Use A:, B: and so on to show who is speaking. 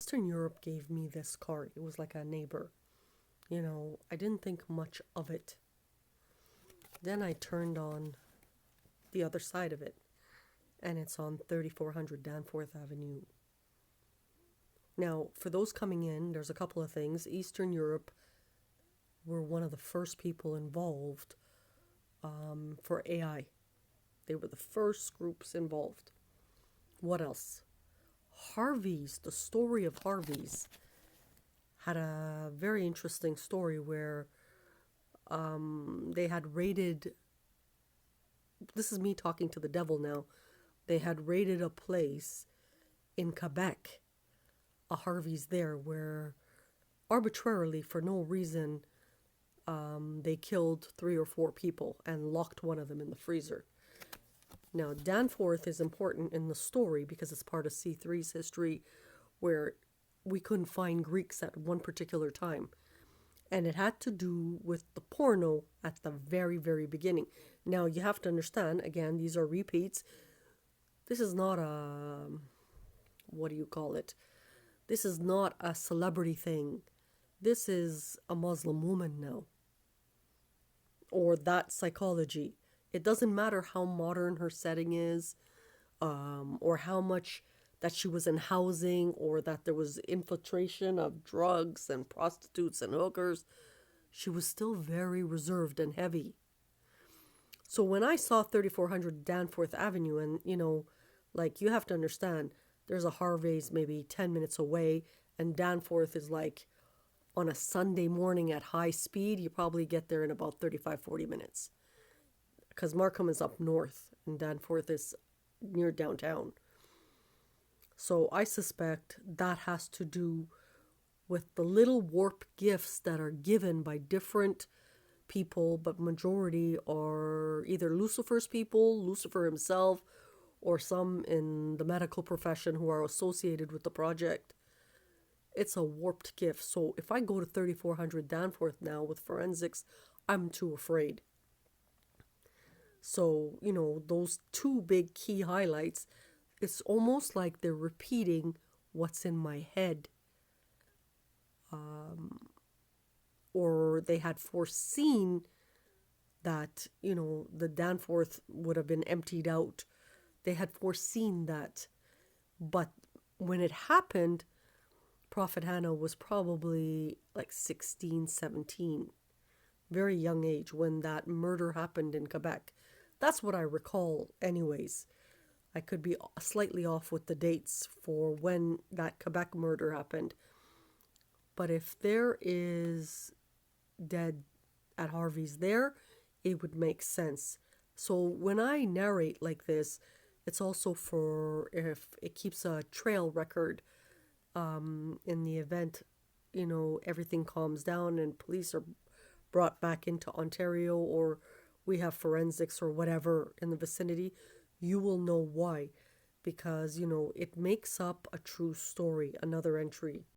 A: Eastern Europe gave me this card. It was like a neighbor. I didn't think much of it. Then I turned on the other side of it, and it's on 3400 Danforth Avenue. Now, for those coming in, there's a couple of things. Eastern Europe were one of the first people involved for AI. They were the first groups involved. What else? Harveys, the story of Harveys, had a very interesting story where they had raided, this is me talking to the devil now, they had raided a place in Quebec, a Harvey's there, where arbitrarily, for no reason, they killed 3 or 4 people and locked one of them in the freezer. Now, Danforth is important in the story because it's part of C3's history, where we couldn't find Greeks at one particular time. And it had to do with the porno at the very, very beginning. Now, you have to understand, again, these are repeats. This is not a, what do you call it? This is not a celebrity thing. This is a Muslim woman now. Or that psychology. It doesn't matter how modern her setting is, or how much that she was in housing, or that there was infiltration of drugs and prostitutes and hookers. She was still very reserved and heavy. So when I saw 3400 Danforth Avenue, and you have to understand, there's a Harveys maybe 10 minutes away, and Danforth is like on a Sunday morning at high speed, you probably get there in about 35-40 minutes. Because Markham is up north and Danforth is near downtown. So I suspect that has to do with the little warp gifts that are given by different people, but majority are either Lucifer's people, Lucifer himself, or some in the medical profession who are associated with the project. It's a warped gift. So if I go to 3400 Danforth now with forensics, I'm too afraid. So, those 2 big key highlights, it's almost like they're repeating what's in my head. Or they had foreseen that, the Danforth would have been emptied out. They had foreseen that. But when it happened, Prophet Hanna was probably like 16, 17. Very young age when that murder happened in Quebec. That's what I recall anyways. I could be slightly off with the dates for when that Quebec murder happened. But if there is dead at Harvey's there, it would make sense. So when I narrate like this, it's also for if it keeps a trail record in the event, everything calms down and police are brought back into Ontario, or we have forensics or whatever in the vicinity, you will know why. Because, it makes up a true story, another entry.